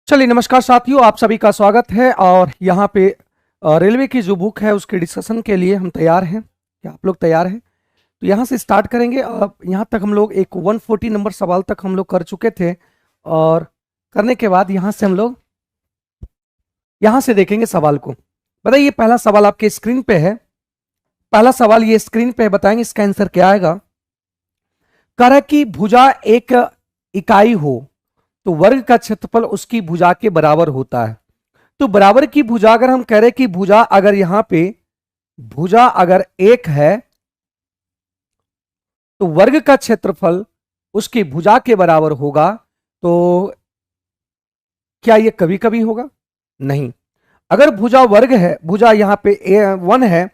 चलिए नमस्कार साथियों, आप सभी का स्वागत है। और यहाँ पे रेलवे की जो बुक है उसके डिस्कशन के लिए हम तैयार हैं। क्या आप लोग तैयार हैं? तो यहाँ से स्टार्ट करेंगे। अब यहाँ तक हम लोग एक 140 नंबर सवाल तक हम लोग कर चुके थे, और करने के बाद यहाँ से हम लोग यहाँ से देखेंगे सवाल को। बताइए, पहला सवाल आपके स्क्रीन पे है। पहला सवाल ये स्क्रीन पे है, बताएंगे इसका आंसर क्या आएगा। कह रहा है कि भुजा एक इकाई हो तो वर्ग का क्षेत्रफल उसकी भुजा के बराबर होता है। तो बराबर की भुजा, अगर हम कह रहे कि भुजा अगर यहां पे भुजा अगर एक है तो वर्ग का क्षेत्रफल उसकी भुजा के बराबर होगा, तो क्या यह कभी कभी होगा? नहीं। अगर भुजा वर्ग है, भुजा यहां पे 1 है,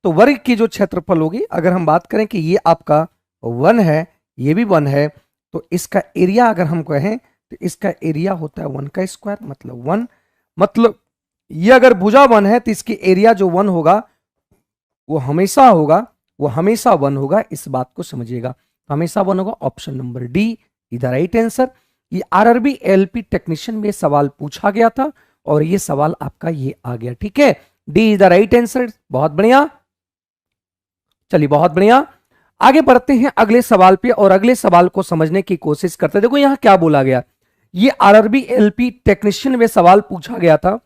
तो वर्ग की जो क्षेत्रफल होगी, अगर हम बात करें कि ये आपका 1 है, ये भी 1 है, तो इसका एरिया अगर हम कहें तो इसका एरिया होता है 1 का स्क्वायर, मतलब 1। मतलब ये अगर भुजा 1 है तो इसकी एरिया जो 1 होगा वो हमेशा 1 होगा। इस बात को समझिएगा, हमेशा 1 होगा। Option number D is the right answer. ये आरआरबी एलपी टेक्नीशियन में सवाल पूछा गया था और ये सवाल आपका ये आ गया। ठीक है, D is the right answer. बहुत बढ़िया, चलिए बहुत बढ़िया। आगे बढ़ते हैं अगले सवाल पे और अगले सवाल को समझने की कोशिश करते हैं। देखो यहां क्या बोला गया, ये आरआरबी एलपी टेक्नीशियन में सवाल पूछा गया था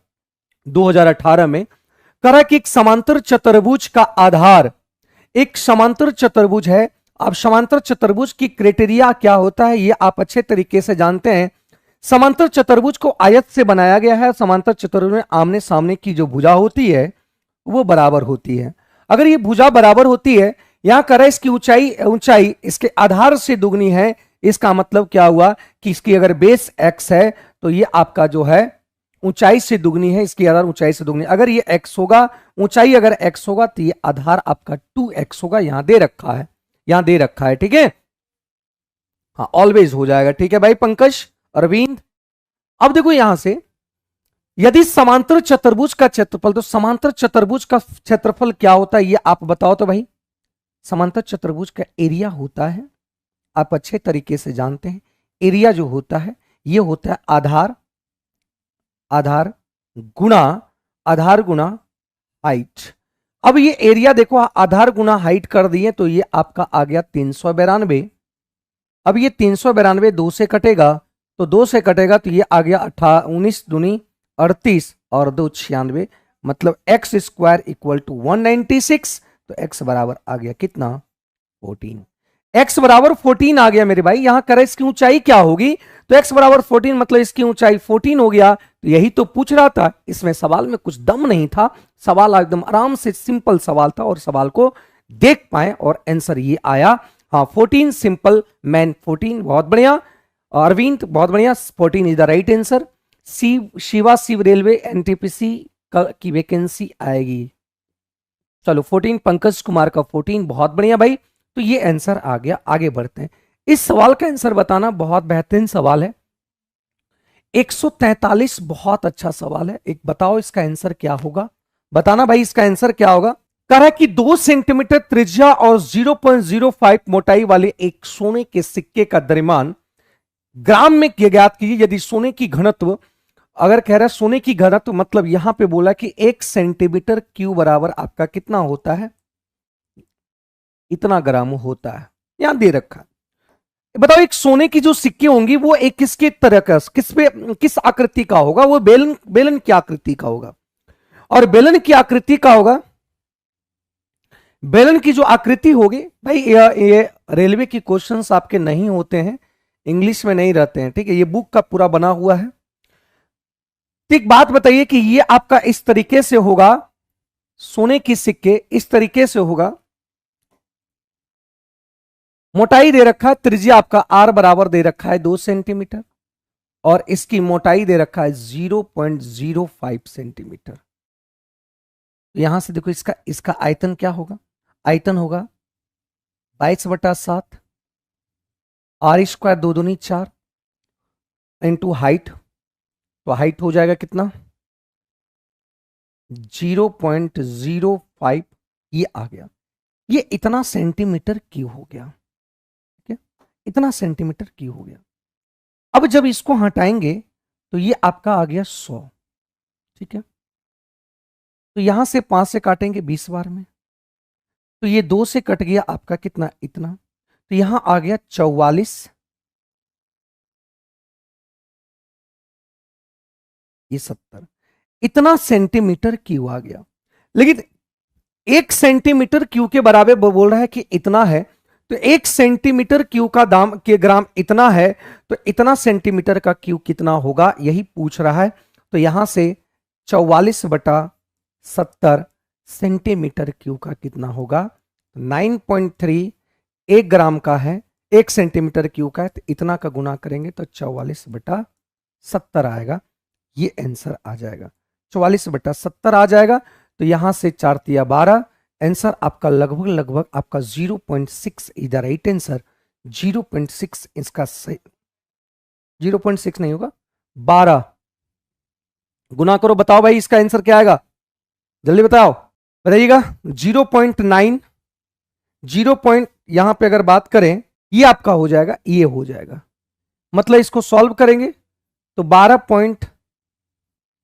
2018 में। करा कि एक समांतर चतुर्भुज का आधार, एक समांतर चतुर्भुज है। अब समांतर चतुर्भुज की क्राइटेरिया क्या होता है ये आप अच्छे तरीके से जानते हैं। समांतर चतुर्भुज को आयत से बनाया गया है। समांतर चतुर्भुज में आमने सामने की जो भुजा होती है वो बराबर होती है। अगर ये भुजा बराबर होती है, यहां करा इसकी ऊंचाई इसके आधार से दुगनी है। इसका मतलब क्या हुआ कि इसकी अगर बेस x है तो ये आपका जो है ऊंचाई से दुगनी है, इसकी आधार ऊंचाई से दुगनी। अगर ये x होगा, ऊंचाई अगर x होगा तो ये आधार आपका 2x होगा। यहां दे रखा है, यहां दे रखा है। ठीक है, हाँ ऑलवेज हो जाएगा। ठीक है भाई पंकज, अरविंद। अब देखो यहां से, यदि समांतर चतुर्भुज का क्षेत्रफल, तो समांतर चतुर्भुज का क्षेत्रफल क्या होता है ये आप बताओ तो भाई। समांतर चतुर्भुज का एरिया होता है, आप अच्छे तरीके से जानते हैं, एरिया जो होता है ये होता है आधार गुणा हाइट। अब ये एरिया देखो, आधार गुणा हाइट कर दिए तो ये आपका आ गया 392। अब ये 392 2 से कटेगा, तो 2 से कटेगा तो ये आ गया 19 दूनी 38 और 2 96, मतलब एक्स स्क्वायर इक्वल टू 196। तो एक्स बराबर आ गया कितना? 14। एक्स बराबर 14 आ गया मेरे भाई। यहां करें इसकी ऊंचाई क्या होगी, तो एक्स बराबर 14 मतलब इसकी ऊंचाई 14 हो गया। तो यही तो पूछ रहा था, इसमें सवाल में कुछ दम नहीं था। सवाल एकदम आराम से सिंपल सवाल था और सवाल को देख पाए और आंसर ये आया। हाँ 14 सिंपल मैन 14। बहुत बढ़िया अरविंद, बहुत बढ़िया। 14 is the right answer. Shiva Shiv railway NTPC की वैकेंसी आएगी। चलो 14 पंकज कुमार का 14। बहुत बढ़िया भाई, तो ये आंसर आ गया। आगे बढ़ते हैं। इस सवाल का आंसर बताना बहुत बेहतरीन सवाल है। 143 बहुत अच्छा सवाल है। एक बताओ इसका आंसर क्या होगा, बताना भाई इसका आंसर क्या होगा। कह रहा है कि 2 सेंटीमीटर त्रिज्या और 0.05 मोटाई वाले एक सोने के सिक्के का द्रव्यमान ग्राम में ज्ञात कीजिए यदि सोने की घनत्व, अगर कह रहा है सोने की घनत्व मतलब यहां पे बोला कि 1 सेंटीमीटर क्यूब बराबर आपका कितना होता है, इतना ग्राम होता है। यहां दे रखा है। बताओ एक सोने की जो सिक्के होंगी वो एक किसके तरह का, किस आकृति का होगा, वो बेलन की आकृति का होगा। और बेलन की आकृति का होगा, बेलन की जो आकृति होगी भाई, ये रेलवे की क्वेश्चंस आपके नहीं होते हैं, इंग्लिश में नहीं रहते हैं। ठीक है, ये बुक का पूरा बना हुआ है। ठीक, बात बताइए कि ये आपका इस तरीके से होगा, सोने की सिक्के इस तरीके से होगा। मोटाई दे रखा है, त्रिज्या आपका आर बराबर दे रखा है 2 सेंटीमीटर और इसकी मोटाई दे रखा है 0.05 सेंटीमीटर। यहां से देखो इसका आयतन क्या होगा, आयतन होगा 22/7 आर स्क्वायर 2 दूनी 4 इंटू हाइट, तो हाइट हो जाएगा कितना 0.05। ये आ गया, ये इतना सेंटीमीटर क्यों हो गया, ठीक है, इतना सेंटीमीटर क्यों हो गया। अब जब इसको हटाएंगे तो ये आपका आ गया 100। ठीक है, तो यहां से 5 से काटेंगे 20 बार में, तो ये 2 से कट गया आपका कितना, इतना। तो यहां आ गया 44, ये 70, इतना सेंटीमीटर क्यूब आ गया। लेकिन 1 सेंटीमीटर क्यूब के बराबर बोल रहा है कि इतना है, तो 1 सेंटीमीटर क्यूब का दाम के ग्राम इतना है, तो इतना सेंटीमीटर का क्यूब कितना होगा, यही पूछ रहा है। तो यहां से 44/70 सेंटीमीटर क्यूब का कितना होगा, 9.3 1 ग्राम का है, 1 सेंटीमीटर क्यूब का है, तो इतना का गुना करेंगे तो 44/70 आएगा। ये आंसर आ जाएगा, 44/70 आ जाएगा। तो यहां से 4 तिया 12, आंसर आपका लगभग लगभग आपका 0.6 इधर राइट आंसर, 0.6 इसका सही, 0.6 नहीं होगा, 12 गुना करो, बताओ भाई इसका आंसर क्या आएगा, जल्दी बताओ, बताइएगा। 0.9, 0. यहां पे अगर बात करें, ये आपका हो जाएगा, ये हो जाएगा, मतलब इसको सॉल्व करेंगे तो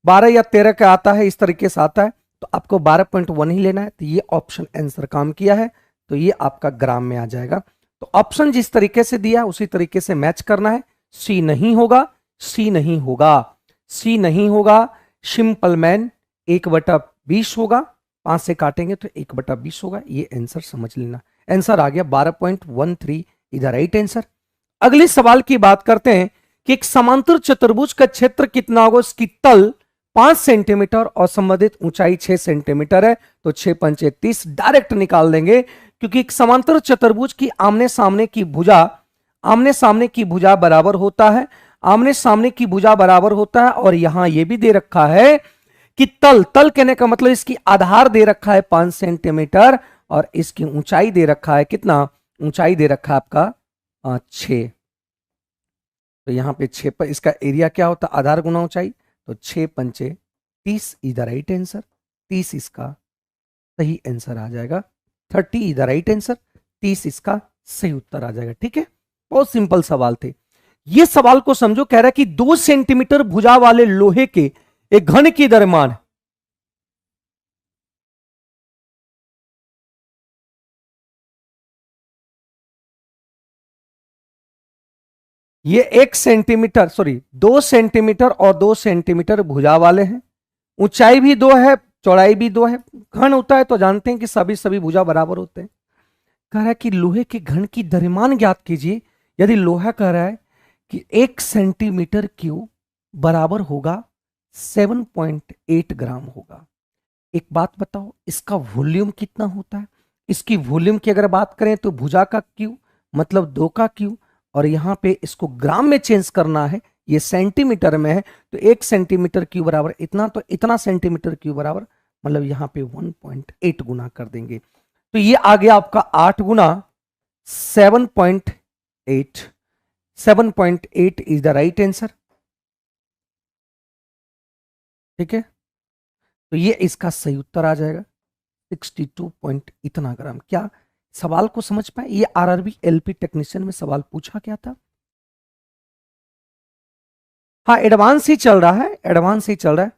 12 या 13 का आता है, इस तरीके से आता है, तो आपको 12.1 ही लेना है। तो ये ऑप्शन आंसर काम किया है, तो ये आपका ग्राम में आ जाएगा। तो ऑप्शन जिस तरीके से दिया उसी तरीके से मैच करना है। सी नहीं होगा, सी नहीं होगा, सी नहीं होगा, सिंपल मैन 1/20 होगा, 5 से काटेंगे तो 1/20 होगा। ये आंसर समझ लेना, आंसर आ गया 12.13 इधर राइट आंसर। अगले सवाल की बात करते हैं कि एक समांतर चतुर्भुज का क्षेत्र कितना होगा, उसकी तल 5 सेंटीमीटर और संबंधित ऊंचाई 6 सेंटीमीटर है, तो 6 पंचे 30 डायरेक्ट निकाल देंगे, क्योंकि एक समांतर चतुर्भुज की आमने सामने की भुजा बराबर होता है, आमने सामने की भुजा बराबर होता है। और यहां यह भी दे रखा है कि तल कहने का मतलब इसकी आधार दे रखा है 5 सेंटीमीटर और इसकी ऊंचाई दे रखा है कितना, ऊंचाई दे रखा है आपका 6। तो यहां पे 6 पर इसका एरिया क्या होता है, आधार गुना ऊंचाई, तो 6 पंचे 30 इधर राइट आंसर, 30 इसका सही आंसर आ जाएगा, 30 इधर राइट आंसर, 30 इसका सही उत्तर आ जाएगा। ठीक है, बहुत सिंपल सवाल थे। ये सवाल को समझो, कह रहा है कि 2 सेंटीमीटर भुजा वाले लोहे के एक घन की दरम्यान ये 1 सेंटीमीटर, सॉरी 2 सेंटीमीटर और 2 सेंटीमीटर भुजा वाले हैं, ऊंचाई भी 2 है, चौड़ाई भी 2 है। घन होता है तो जानते हैं कि सभी भुजा बराबर होते हैं। कह रहा है कि लोहे के घन की द्रव्यमान ज्ञात कीजिए। यदि लोहा कह रहा है कि 1 सेंटीमीटर क्यूब बराबर होगा 7.8 ग्राम होगा। एक बात बताओ, इसका वॉल्यूम कितना होता है, इसकी वॉल्यूम की अगर बात करें तो भुजा का क्यूब मतलब 2 का क्यूब, और यहां पे इसको ग्राम में चेंज करना है, ये सेंटीमीटर में है, तो 1 सेंटीमीटर क्यूब बराबर इतना, तो इतना सेंटीमीटर क्यूब बराबर मतलब यहां पे 1.8 गुना कर देंगे। तो ये आ गया आपका 8 गुना 7.8, 7.8 इज द राइट आंसर। ठीक है, तो ये इसका सही उत्तर आ जाएगा 62 पॉइंट इतना ग्राम। क्या सवाल को समझ पाए, ये आरआरबी एलपी टेक्नीशियन में सवाल पूछा क्या था। हाँ, एडवांस ही चल रहा है, एडवांस ही चल रहा है।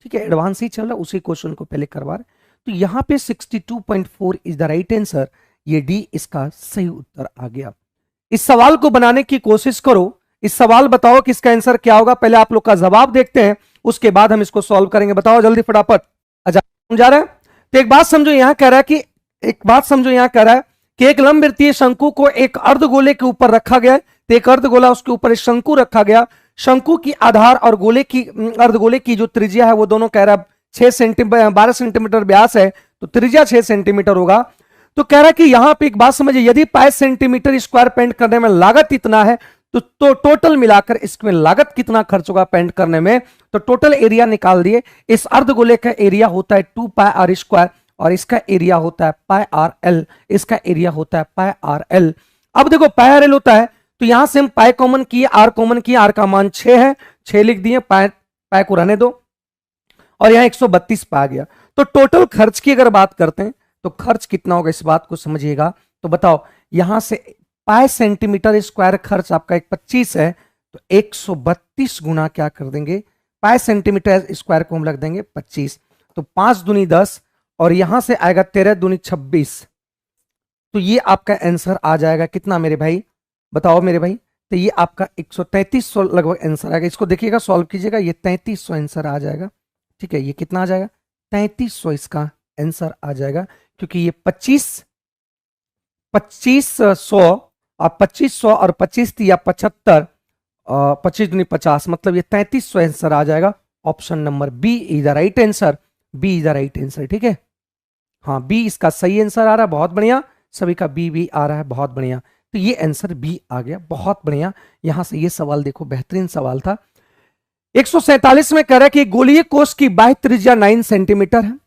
ठीक है, एडवांस ही चल रहा है, उसी क्वेश्चन को पहले करवा रहे। तो यहां पे 62.4 इज द राइट आंसर, ये डी इसका सही उत्तर आ गया। इस सवाल को बनाने की कोशिश करो, इस सवाल बताओ कि इसका आंसर क्या होगा। पहले आप लोग का जवाब देखते हैं, उसके बाद हम इसको सॉल्व करेंगे। बताओ जल्दी फटाफट। अच्छा समझा रहा है, तो एक बात समझो, यहां कह रहा है कि एक लंबवृत्तीय शंकु को एक अर्धगोले के ऊपर रखा गया, तो एक अर्धगोला उसके ऊपर एक शंकु रखा गया। शंकु की आधार और अर्धगोले की जो त्रिज्या है वो दोनों कह रहा है 12 सेंटीमीटर व्यास है, तो त्रिज्या 6 सेंटीमीटर होगा। तो कह रहा है कि यहां पे एक बात समझिए, यदि 5 सेंटीमीटर स्क्वायर पेंट करने में लागत इतना है, तो टोटल मिलाकर इसमें लागत कितना खर्च होगा पेंट करने में, तो टोटल एरिया निकाल दिए। इस अर्धगोले का एरिया होता है 2 पाई आर स्क्वायर और इसका एरिया होता है पाई आर एल, इसका एरिया होता है पाई आर एल। अब देखो पाई आर एल होता है, तो यहां से हम पाई कॉमन किए, आर कॉमन किए, आर का मान 6 है, 6 लिख दिए, पाई को रहने दो, और यहां 132 पाया गया। तो टोटल खर्च की अगर बात करते हैं तो खर्च कितना होगा, इस बात को समझिएगा। तो बताओ, यहां से पाई सेंटीमीटर स्क्वायर खर्च आपका 25 है, तो 132 गुना क्या कर देंगे, पाई सेंटीमीटर स्क्वायर को हम रख देंगे 25, तो 5 दूनी 10 और यहां से आएगा 13 दूनी 26। तो ये आपका आंसर आ जाएगा कितना मेरे भाई, बताओ मेरे भाई। तो ये आपका 133 लगभग आंसर आएगा। इसको देखिएगा, सॉल्व कीजिएगा, ये 3300 आंसर आ जाएगा। ठीक है, ये कितना आ जाएगा, 3300 इसका आंसर आ जाएगा, क्योंकि ये 2500 और 2500 और 25 या 75, 25 दूनी 50, मतलब ये 3300 आंसर आ जाएगा। Option number B is the right answer, B is the right answer. ठीक है, हाँ बी इसका सही आंसर आ रहा है, बहुत बढ़िया, सभी का बी भी आ रहा है, बहुत बढ़िया। तो ये आंसर बी आ गया, बहुत बढ़िया। यहां से ये सवाल देखो, बेहतरीन सवाल था। 147 में कह रहा है कि गोलीय कोष की बाह्य त्रिज्या 9 सेंटीमीटर है,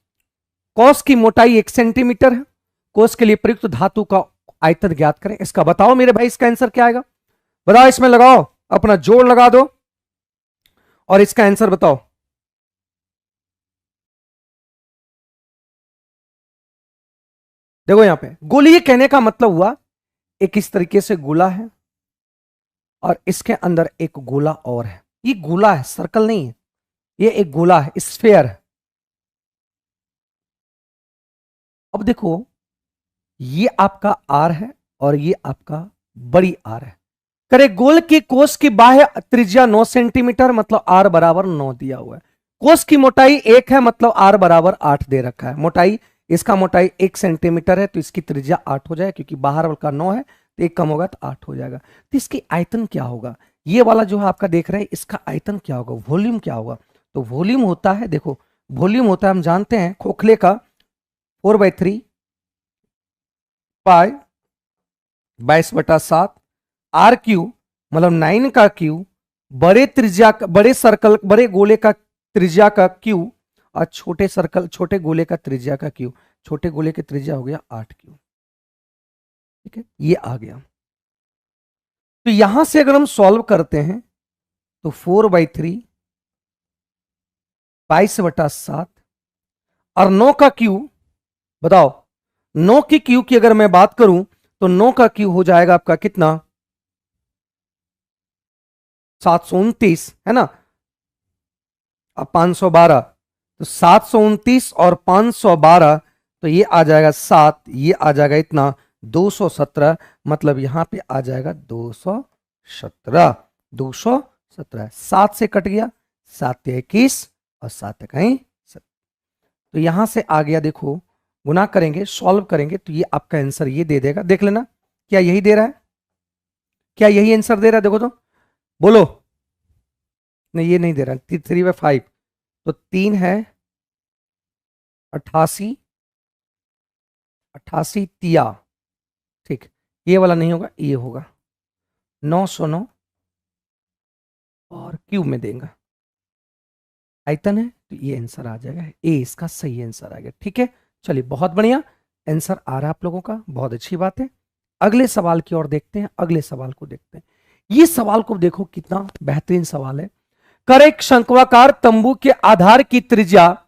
कोष की मोटाई 1 सेंटीमीटर है, कोष के लिए प्रयुक्त धातु का आयतन ज्ञात करें। इसका बताओ मेरे भाई, इसका आंसर क्या आएगा, बताओ, इसमें लगाओ, अपना जोड़ लगा दो और इसका आंसर बताओ। देखो यहां पे गोलीय कहने का मतलब हुआ एक इस तरीके से गोला है और इसके अंदर एक गोला और है। ये गोला है, सर्कल नहीं है, ये एक गोला है, स्फेयर है। अब देखो ये आपका आर है और ये आपका बड़ी आर है। करे गोल के कोष की बाह्य त्रिज्या 9 सेंटीमीटर, मतलब आर बराबर 9 दिया हुआ है। कोष की मोटाई 1 है, मतलब आर बराबर 8 दे रखा है। मोटाई, इसका मोटाई 1 सेंटीमीटर है, तो इसकी त्रिज्या 8 हो जाए, क्योंकि बाहर का 9 है तो 1 कम होगा तो 8 हो जाएगा। तो इसकी आयतन क्या होगा, ये वाला जो है आपका देख रहे हैं, इसका आयतन क्या होगा, वॉल्यूम क्या होगा। तो वॉल्यूम होता है, देखो वॉल्यूम होता है, हम जानते हैं खोखले का 4/3 पाई 22/7 आर क्यू, मतलब 9 का क्यू, बड़े त्रिज्या, बड़े सर्कल, बड़े गोले का त्रिज्या का क्यू, और छोटे सर्कल, छोटे गोले का त्रिज्या का क्यू, छोटे गोले की त्रिज्या हो गया 8 क्यू। ठीक है, ये आ गया। तो यहां से अगर हम सॉल्व करते हैं तो 4/3 22/7 और 9 का क्यू, बताओ 9 की क्यू की अगर मैं बात करूं तो 9 का क्यू हो जाएगा आपका कितना, 729 है ना, अब 512, तो 729 और 512, तो ये आ जाएगा 7, ये आ जाएगा इतना 217, मतलब यहां पे आ जाएगा 217, 217, 7 से कट गया, 7 21 और 7 कहीं, तो यहां से आ गया। देखो गुना करेंगे, सॉल्व करेंगे तो ये आपका आंसर ये दे देगा, देख लेना क्या यही दे रहा है, क्या यही आंसर दे रहा है, देखो तो बोलो, नहीं ये नहीं दे रहा, 3/5, तो 3 है 88, 88 तिया, ठीक, ये वाला नहीं होगा, ये होगा 909 और क्यूब में देगा, आयतन है, तो ये आंसर आ जाएगा, ए इसका सही आंसर आ गया। ठीक है, चलिए बहुत बढ़िया आंसर आ रहा है आप लोगों का, बहुत अच्छी बात है। अगले सवाल की ओर देखते हैं, अगले सवाल को देखते हैं। ये सवाल को देखो कितना बेहतरीन सवाल है। कर एक शंक्वाकार तंबू के आधार की त्रिज्या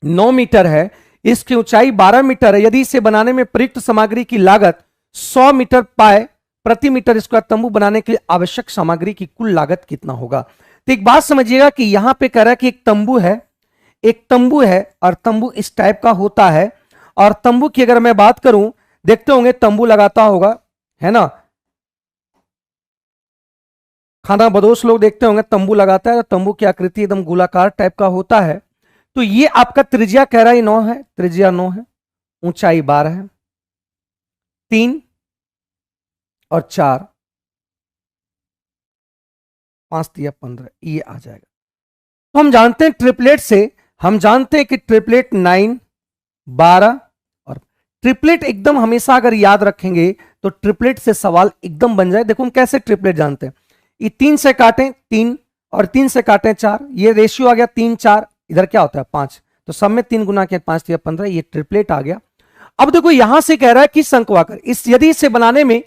9 मीटर है, इसकी ऊंचाई 12 मीटर है, यदि इसे बनाने में प्रयुक्त सामग्री की लागत 100 मीटर पाए प्रति मीटर स्क्वायर तंबू बनाने के लिए आवश्यक सामग्री की कुल लागत कितना होगा। तो एक बात समझिएगा कि यहां पे कह रहा है कि एक तंबू है, एक तंबू है और तंबू इस टाइप का होता है, और तंबू की अगर मैं बात करूं, देखते होंगे तंबू लगाता होगा, है ना, खाना बदोश लोग देखते होंगे तंबू लगाता है, तंबू की आकृति एकदम गोलाकार टाइप का होता है। तो ये आपका त्रिज्या कह रहा है 9 है, त्रिज्या 9 है, ऊंचाई 12 है, 3 और 4, 5 या 15, ये आ जाएगा। तो हम जानते हैं ट्रिपलेट से, हम जानते हैं कि ट्रिपलेट 9, 12 और ट्रिपलेट एकदम हमेशा अगर याद रखेंगे तो ट्रिपलेट से सवाल एकदम बन जाए। देखो हम कैसे ट्रिपलेट जानते हैं, ये 3 से काटें 3 और 3 से काटें 4, ये रेशियो आ गया 3 4, इधर क्या होता है 5, तो सब में 3 गुना किया 5 या 15, ये ट्रिपलेट आ गया। अब देखो यहां से कह रहा है कि शंक्वाकार, इस यदि इसे बनाने में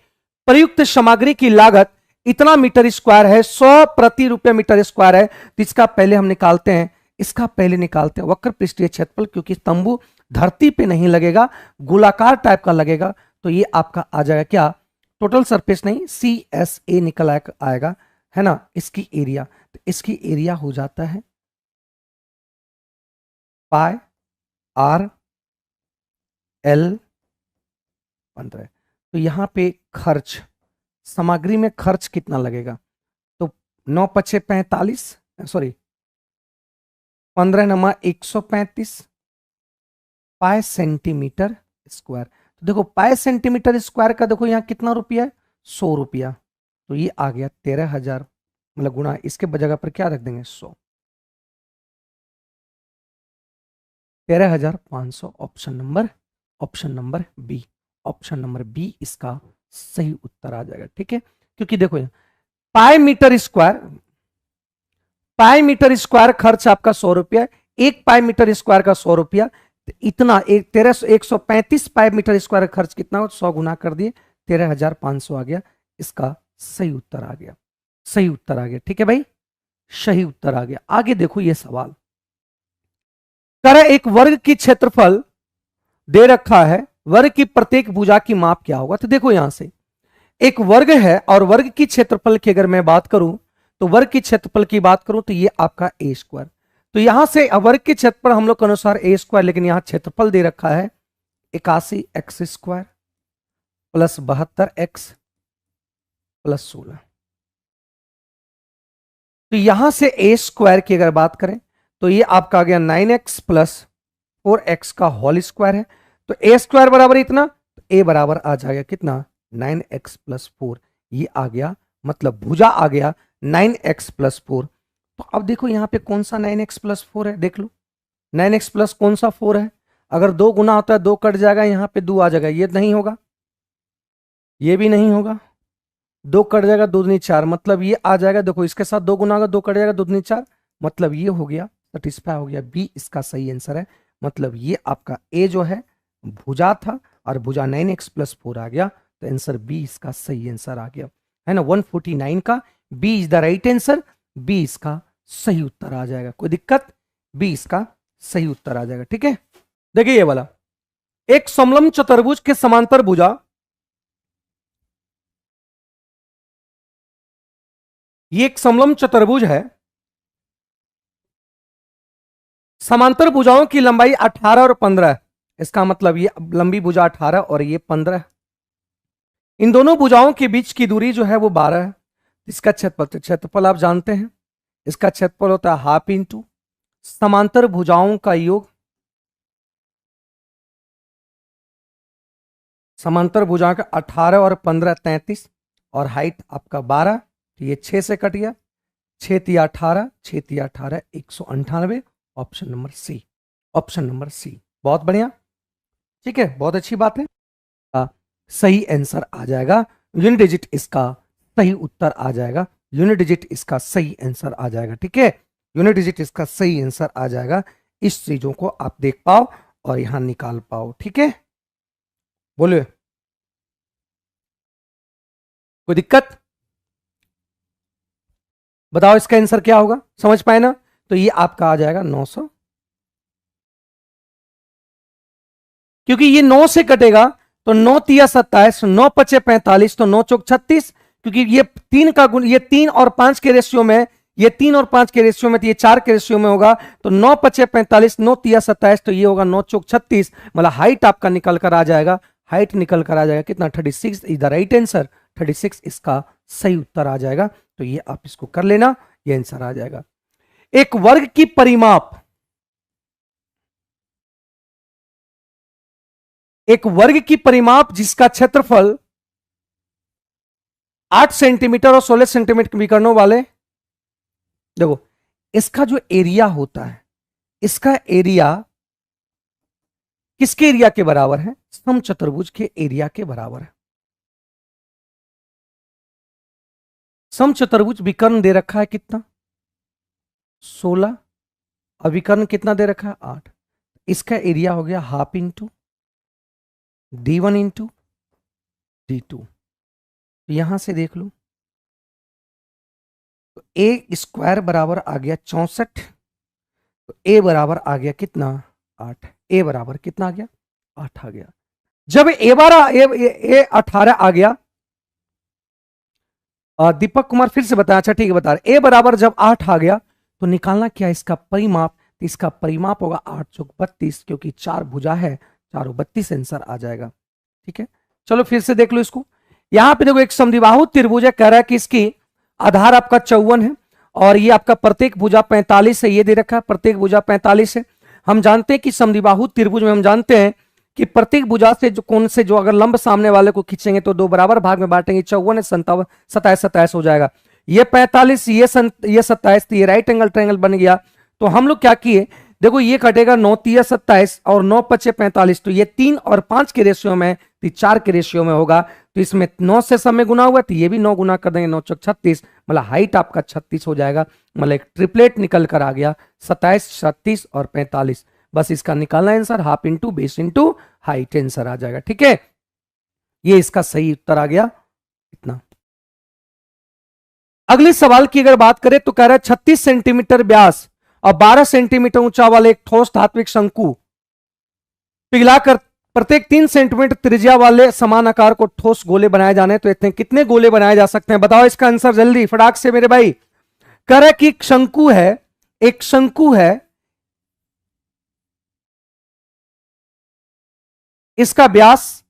प्रयुक्त सामग्री की लागत इतना मीटर स्क्वायर है, 100 प्रति रुपये मीटर स्क्वायर है, तो इसका पहले हम निकालते हैं, इसका पहले निकालते हैं वक्र पृष्ठीय क्षेत्रफल, क्योंकि तंबू धरती पे नहीं लगेगा, गोलाकार टाइप का लगेगा, तो ये आपका आ जाएगा क्या, टोटल सरफेस नहीं CSA निकल आएगा, है ना, इसकी एरिया, तो इसकी एरिया हो जाता है पाई आर एल 15। तो यहां पे खर्च, सामग्री में खर्च कितना लगेगा, तो 9×5 = 45, सॉरी 15×135 पाई सेंटीमीटर स्क्वायर। तो देखो पाई सेंटीमीटर स्क्वायर का देखो यहाँ कितना रुपया है, 100 रुपया। तो ये आ गया 13,000, मतलब गुणा इसके जगह पर क्या रख देंगे 100, 13,500। Option number B, option number B इसका सही उत्तर आ जाएगा। ठीक है, क्योंकि देखो पाई मीटर स्क्वायर खर्च आपका 100 रुपया, एक पाई मीटर स्क्वायर का 100 रुपया, तो इतना 135 पाई मीटर स्क्वायर खर्च कितना हो, 100 गुना कर दिए, 13,500 आ गया। इसका सही उत्तर आ गया, सही उत्तर आ गया। ठीक है भाई, सही उत्तर आ गया। आगे देखो ये सवाल कह रहा है एक वर्ग की क्षेत्रफल दे रखा है, वर्ग की प्रत्येक भुजा की माप क्या होगा। तो देखो यहां से एक वर्ग है और वर्ग की क्षेत्रफल की अगर मैं बात करूं, तो वर्ग की क्षेत्रफल की बात करूं तो ये आपका ए स्क्वायर। तो यहां से वर्ग के क्षेत्रफल हम लोग के अनुसार ए स्क्वायर, लेकिन यहां क्षेत्रफल दे रखा है 81x² प्लस 72x प्लस 16। तो यहां से ए स्क्वायर की अगर बात करें तो ये आपका आ गया 9x प्लस 4x का होल स्क्वायर है। तो ए स्क्वायर बराबर इतना, तो ए बराबर आ जाएगा कितना 9x प्लस 4, ये आ गया, मतलब भुजा आ गया 9x प्लस 4। तो अब देखो यहां पे कौन सा 9x प्लस 4 है, देख लो 9x प्लस कौन सा 4 है। अगर 2 गुना होता है 2 कट जाएगा, यहां पे 2 आ जाएगा, ये नहीं होगा, ये भी नहीं होगा, 2 कट जाएगा, 2 दूनी 4, मतलब ये आ जाएगा। देखो इसके साथ 2 गुना होगा, 2 कट जाएगा, 2 दूनी 4, मतलब ये हो गया, सेटिस्फाई हो गया। बी इसका सही आंसर है, मतलब ये आपका ए जो है भुजा था और भुजा 9x प्लस 4 आ गया, तो आंसर बी इसका सही आंसर आ गया, है ना। 149 का B is the right answer, B इसका सही उत्तर आ जाएगा। कोई दिक्कत, बी इसका सही उत्तर आ जाएगा। ठीक है, देखिए ये वाला एक समलंब चतुर्भुज के समांतर भुजा, ये एक समलंब चतुर्भुज है, समांतर भुजाओं की लंबाई 18 और 15 है। इसका मतलब ये लंबी भुजा 18 और ये 15 है। इन दोनों भुजाओं के बीच की दूरी जो है वो 12 है। इसका क्षेत्रफल आप जानते हैं, इसका क्षेत्रफल होता है हाफ इंटू समांतर भुजाओं का योग, समांतर भुजाओं का 18 और 15 33, और हाइट आपका 12, तो ये 6 से कट गया, 6 तिया 18, 6 तिया 18 198। Option number C, option number C, बहुत बढ़िया। ठीक है, बहुत अच्छी बात है, सही आंसर आ जाएगा। यूनिट डिजिट इसका सही उत्तर आ जाएगा, यूनिट डिजिट इसका सही आंसर आ जाएगा। ठीक है, यूनिट डिजिट इसका सही आंसर आ जाएगा। इस चीजों को आप देख पाओ और यहां निकाल पाओ। ठीक है, बोलिए, कोई दिक्कत, बताओ इसका आंसर क्या होगा, समझ पाए ना। तो ये आपका आ जाएगा 900, क्योंकि ये 9 से कटेगा, तो 9 तिया 27, 9 पचे 45, तो 9 चौक 36, क्योंकि ये 3 का गुण, ये 3 और 5 के रेशियो में, ये 3 और 5 के रेशियो में, तो ये 4 के रेशियो में होगा। तो 9 पचे 45, 9 तिया 27, तो ये होगा 9 चौक 36, मतलब हाइट आपका निकल कर आ जाएगा, हाइट निकल कर आ जाएगा कितना 36 इज द राइट आंसर, 36 इसका सही उत्तर आ जाएगा। तो ये आप इसको कर लेना, ये आंसर आ जाएगा। एक वर्ग की परिमाप, एक वर्ग की परिमाप जिसका क्षेत्रफल 8 सेंटीमीटर और 16 सेंटीमीटर विकर्णों वाले, देखो इसका जो एरिया होता है, इसका एरिया किसके एरिया के बराबर है, समचतुर्भुज के एरिया के बराबर है। समचतुर्भुज विकर्ण दे रखा है कितना 16, और विकर्ण कितना दे रखा है 8, इसका एरिया हो गया half into d1 into d2। तो यहां से देख लो, तो ए स्क्वायर बराबर आ गया 64, तो ए बराबर आ गया कितना 8, ए बराबर कितना आ गया 8 आ गया। जब ए 18 आ गया, दीपक कुमार फिर से बताया, अच्छा ठीक है बता रहे। ए बराबर जब 8 आ गया तो निकालना क्या है इसका परिमाप, तो इसका परिमाप होगा 8 चौक 32, क्योंकि 4 भुजा है, 4 32 आंसर आ जाएगा। ठीक है, चलो फिर से देख लो इसको। यहां पे देखो एक समद्विबाहु त्रिभुज है, कह रहा है कि इसकी आधार आपका 54 है और ये आपका प्रत्येक भुजा 45 है, ये दे रखा है प्रत्येक भुजा 45 है। हम जानते हैं कि समद्विबाहु त्रिभुज में हम जानते हैं कि प्रत्येक भुजा से जो कोण से जो अगर लंब सामने वाले को खींचेंगे तो 2 बराबर भाग में बांटेंगे, 54 है 57 27 27 हो जाएगा। ये 45 ये 27, तो ये राइट एंगल ट्रायंगल बन गया। तो हम लोग क्या किए, देखो ये कटेगा 9 3 27 और 9 5 45, तो ये 3 और 5 के रेशियो में, तो 4 के रेशियो में होगा। तो इसमें 9 से सब में गुना हुआ, तो ये भी 9 गुना कर देंगे, 9 चौक 36, मतलब हाइट आपका 36 हो जाएगा। मतलब एक ट्रिपलेट निकल कर आ गया, 27 36 और 45। बस इसका निकालना answer, half into base into height answer आ जाएगा। ठीक है, ये इसका सही उत्तर आ गया इतना। अगले सवाल की अगर बात करें तो कह रहा है 36 सेंटीमीटर व्यास और 12 सेंटीमीटर ऊंचा वाले एक ठोस धात्विक शंकु पिघलाकर प्रत्येक 3 सेंटीमीटर त्रिज्या वाले समान आकार को ठोस गोले बनाए जाने, तो इतने कितने गोले बनाए जा सकते हैं, बताओ इसका आंसर जल्दी फटाक से मेरे भाई। कह रहा है कि एक शंकु है, एक शंकु है, इसका व्यास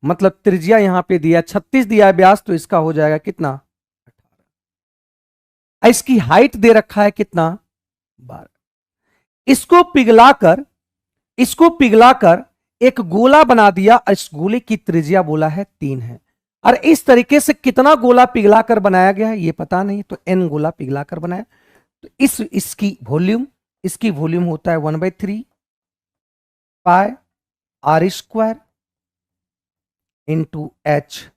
मतलब त्रिज्या यहां पे दिया 36 दिया है व्यास, तो इसका हो जाएगा कितना 18। इसकी हाइट दे रखा है कितना 12। इसको पिघलाकर एक गोला बना दिया, इस गोले की त्रिज्या बोला है 3 है। और इस तरीके से कितना गोला पिघलाकर बनाया गया है ये पता नहीं, तो n गोला पिघलाकर बनाया। तो इसकी वॉल्यूम होता है 1/3 पाई आर स्क्वायर इंटू एच।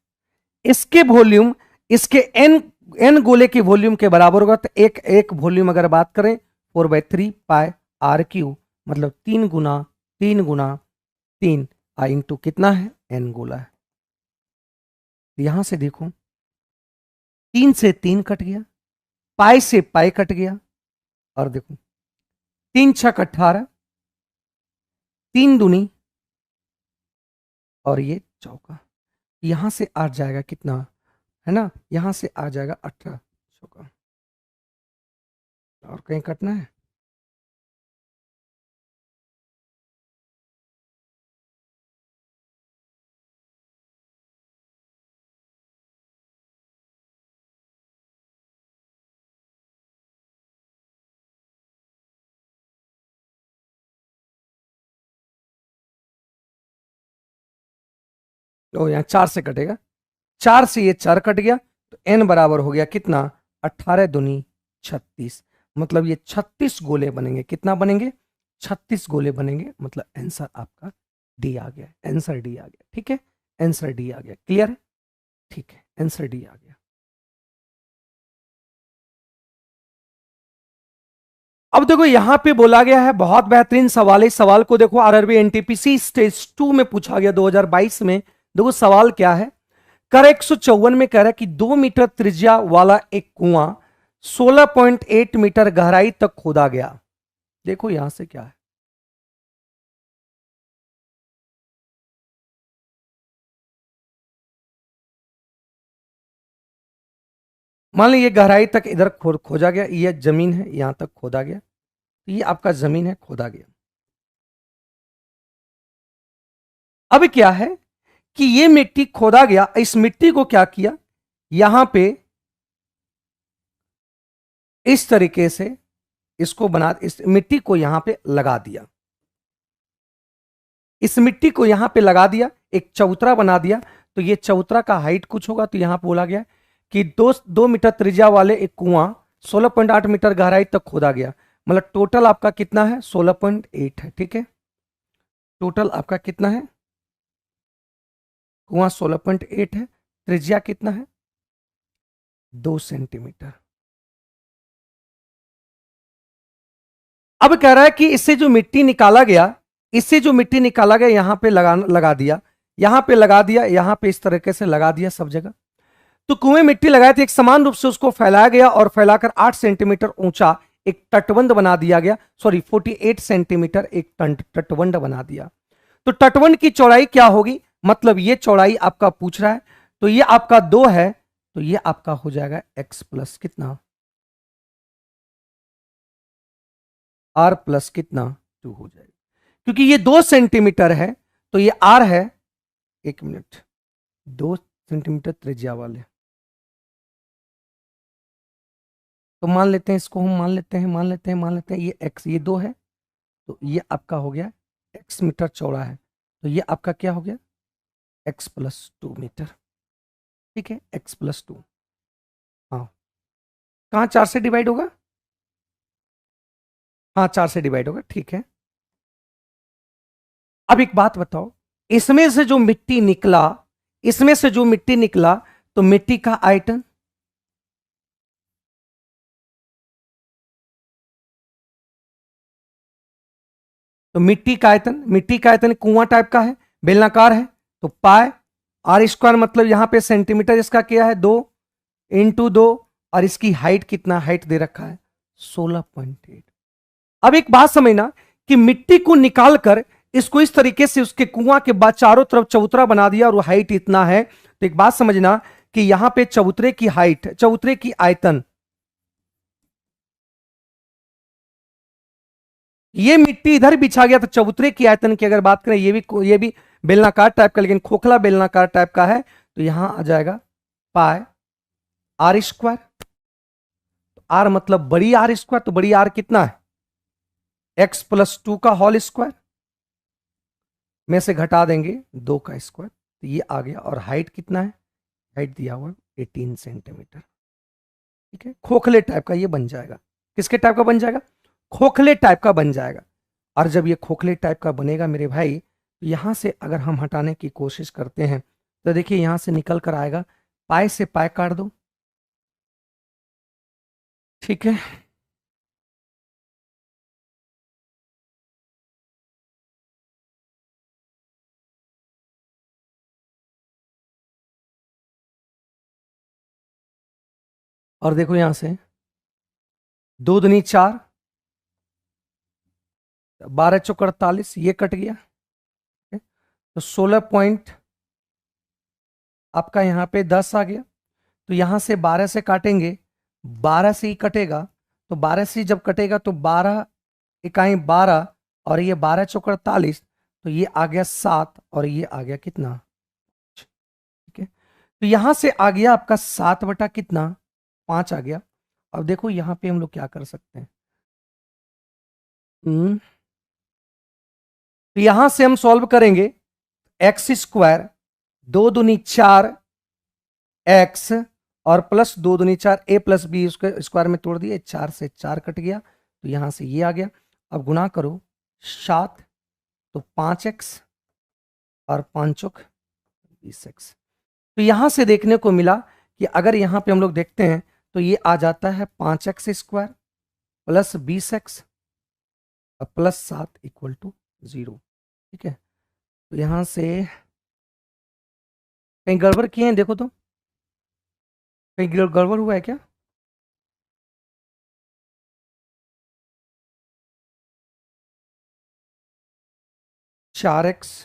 इसके वॉल्यूम इसके n गोले के वॉल्यूम के बराबर होगा। तो एक वॉल्यूम अगर बात करें 4/3 पाई आर क्यू, मतलब 3 गुना 3 इंटू कितना है n गोला है। यहां से देखो 3 से 3 कट गया, पाई से पाई कट गया, और देखो 3 छक 18, 3 दूनी और ये चौका, यहां से आ जाएगा कितना है ना, यहां से आ जाएगा 18 चौका, और कहीं कटना है। तो यहाँ 4 से कटेगा, 4 से ये 4 कट गया, तो n बराबर हो गया कितना 18 दूनी 36, मतलब ये 36 गोले बनेंगे। कितना बनेंगे 36 गोले बनेंगे, मतलब आंसर आपका डी आ गया, आंसर डी आ गया। ठीक है, आंसर डी आ गया, क्लियर है, ठीक है आंसर डी आ गया। अब देखो यहां पे बोला गया है, बहुत बेहतरीन सवाल है। इस सवाल को देखो आरआरबी एनटीपीसी स्टेज 2 में पूछा गया 2022 में। देखो सवाल क्या है, कर 154 में कह रहा है कि 2 मीटर त्रिज्या वाला एक कुआं 16.8 मीटर गहराई तक खोदा गया। देखो यहां से क्या है, मान लो ये गहराई तक इधर खोजा गया, ये जमीन है यहां तक खोदा गया, तो ये आपका जमीन है खोदा गया। अब क्या है कि ये मिट्टी खोदा गया, इस मिट्टी को क्या किया, यहां पे इस तरीके से इसको बना, इस मिट्टी को यहां पे लगा दिया, इस मिट्टी को यहां पे लगा दिया, एक चबूतरा बना दिया। तो ये चबूतरा का हाइट कुछ होगा, तो यहां पे बोला गया कि 2 मीटर त्रिज्या वाले एक कुआं 16.8 मीटर गहराई तक खोदा गया, मतलब टोटल आपका कितना है 16.8 है। ठीक है, टोटल आपका कितना है, कुआं 16.8 है, त्रिज्या कितना है 2 सेंटीमीटर। अब कह रहा है कि इससे जो मिट्टी निकाला गया, इससे जो मिट्टी निकाला गया यहां पे लगा दिया, यहां पे लगा दिया, यहां पे इस तरीके से लगा दिया सब जगह। तो कुएं मिट्टी लगाई थी, एक समान रूप से उसको फैलाया गया और फैलाकर 8 सेंटीमीटर ऊंचा एक तटबंध बना दिया गया, सॉरी 48 सेंटीमीटर एक तटबंध बना दिया। तो तटबंध की चौड़ाई क्या होगी, मतलब ये चौड़ाई आपका पूछ रहा है, तो ये आपका 2 है, तो ये आपका हो जाएगा x प्लस कितना, r प्लस कितना 2 हो जाएगा। क्योंकि ये 2 सेंटीमीटर है तो ये r है, 1 मिनट, 2 सेंटीमीटर त्रिज्या वाले, तो मान लेते हैं इसको, हम मान लेते हैं ये x, ये 2 है, तो ये आपका हो गया x मीटर चौड़ा है, तो ये आपका क्या हो गया x प्लस 2 मीटर। ठीक है, x प्लस 2, हाँ कहाँ 4 से डिवाइड होगा, हाँ 4 से डिवाइड होगा, ठीक है। अब एक बात बताओ, इसमें से जो मिट्टी निकला, इसमें से जो मिट्टी निकला, तो मिट्टी का आयतन, तो मिट्टी का आयतन, मिट्टी का आयतन कुआं टाइप का है, बेलनाकार है, तो पाए आर स्क्वायर, मतलब यहां पे सेंटीमीटर इसका क्या है 2 इंटू 2, और इसकी हाइट कितना, हाइट दे रखा है 16.8। अब एक बात समझना कि मिट्टी को निकालकर इसको इस तरीके से उसके कुआं के बाद चारों तरफ चबूतरा बना दिया और वो हाइट इतना है, तो एक बात समझना कि यहां पे चबूतरे की हाइट, चबूतरे की आयतन, ये मिट्टी इधर बिछा गया तो चबूतरे की आयतन की अगर बात करें, ये भी बेलनाकार टाइप का, लेकिन खोखला बेलनाकार टाइप का है, तो यहां आ जाएगा पाए आर स्क्वायर, आर मतलब बड़ी आर स्क्वायर, तो बड़ी आर कितना है एक्स प्लस 2 का होल स्क्वायर, में से घटा देंगे 2 का स्क्वायर, तो ये आ गया। और हाइट कितना है, हाइट दिया हुआ 18 सेंटीमीटर। ठीक है, खोखले टाइप का ये बन जाएगा, किसके टाइप का बन जाएगा, खोखले टाइप का बन जाएगा। और जब ये खोखले टाइप का बनेगा मेरे भाई, तो यहां से अगर हम हटाने की कोशिश करते हैं तो देखिए यहां से निकल कर आएगा, पाए से पाए काट दो, ठीक है, और देखो यहां से 2 दूनी 4, 12 चौक 48, ये कट गया, तो 16 पॉइंट आपका यहां पे 10 आ गया। तो यहां से 12 से काटेंगे, 12 से ही कटेगा, तो 12 से जब कटेगा तो 12 इकाई 12, और ये 12 चौक 48, तो ये आ गया 7, और ये आ गया कितना, ठीक है। तो यहां से आ गया आपका 7 बटा कितना 5 आ गया। अब देखो यहां पे हम लोग क्या कर सकते हैं, तो यहां से हम सॉल्व करेंगे, एक्स स्क्वायर 2 दूनी 4 एक्स, और प्लस 2 दूनी 4, ए प्लस बी उसके स्क्वायर में तोड़ दिए, 4 से 4 कट गया, तो यहां से ये आ गया। अब गुना करो 7, तो 5x और 5 चौक 20x। तो यहां से देखने को मिला कि अगर यहां पे हम लोग देखते हैं तो ये आ जाता है 5x स्क्वायर प्लस 20x और प्लस 7 इक्वल टू 0। ठीक है, तो यहां से कहीं गड़बड़ किए हैं, देखो तो कहीं गड़बड़ हुआ है क्या, चार एक्स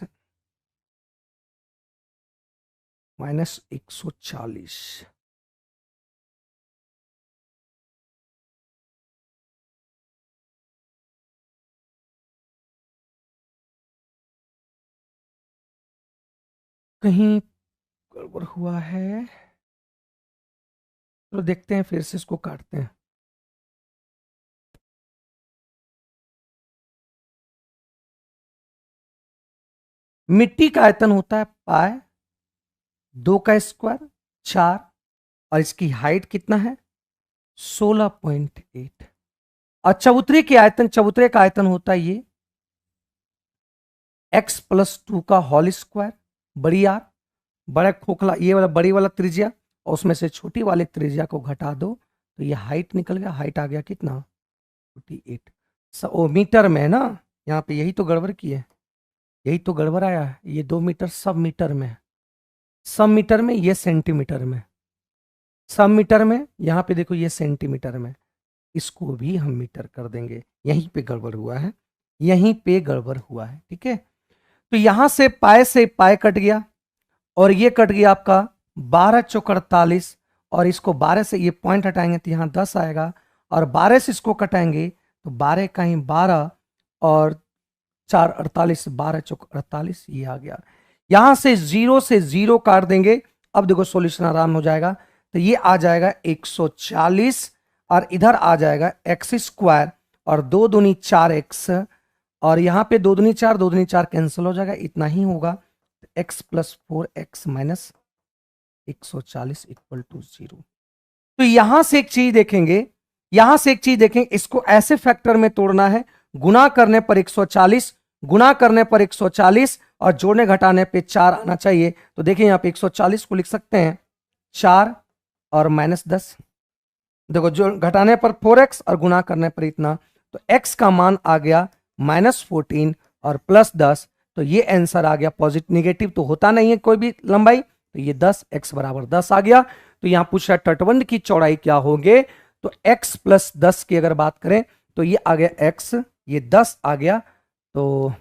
माइनस 140, कहीं गड़बड़ हुआ है, तो देखते हैं फिर से इसको काटते हैं। मिट्टी का आयतन होता है पाए 2 का स्क्वायर 4, और इसकी हाइट कितना है 16.8, और चबूतरे की आयतन, चबूतरे का आयतन होता है ये x प्लस 2 का होल स्क्वायर, बड़ी आर, बड़ा खोखला ये वाला बड़ी वाला त्रिज्या, और उसमें से छोटी वाली त्रिज्या को घटा दो, तो ये हाइट निकल गया, हाइट आ गया कितना 48। ओ मीटर में है ना, यहाँ पे यही तो गड़बड़ की है, यही तो गड़बड़ आया है, ये 2 मीटर सब मीटर में है, सब मीटर में, ये सेंटीमीटर में, सब मीटर में, यहाँ पे देखो ये सेंटीमीटर में, इसको भी हम मीटर कर देंगे, यहीं पे गड़बड़ हुआ है, यहीं पे गड़बड़ हुआ है। ठीक है, तो यहां से पाए कट गया, और ये कट गया आपका 12 चौक 48, और इसको 12 से ये पॉइंट हटाएंगे तो यहाँ 10 आएगा, और 12 से इसको कटाएंगे तो 12 कहीं 12 और 4 48, 12 चौक 48, ये आ गया। यहां से 0 से 0 काट देंगे। अब देखो सॉल्यूशन आराम हो जाएगा, तो ये आ जाएगा 140 और इधर आ जाएगा एक्स स्क्वायर और 2 दूनी 4x, और यहां पे 2 दूनी 4 2 दूनी 4 कैंसिल हो जाएगा, इतना ही होगा। x plus 4x minus 140 equal to 0। तो यहां से एक चीज देखेंगे, यहां से एक चीज देखें, इसको ऐसे फैक्टर में तोड़ना है, गुना करने पर 140, गुना करने पर 140 और जोड़ने घटाने पे 4 आना चाहिए। तो देखिए यहां पे 140 को लिख सकते हैं 4 और -10, देखो जो घटाने पर 4x और गुना करने पर इतना, तो x का मान आ गया -14 और +10, तो ये आंसर आ गया। पॉजिटिव निगेटिव तो होता नहीं है कोई भी लंबाई, तो ये 10, x बराबर 10 आ गया। तो यहां पूछ रहा है तटबंध की चौड़ाई क्या होगे, तो x प्लस 10 की अगर बात करें तो ये आ गया x, ये 10 आ गया, तो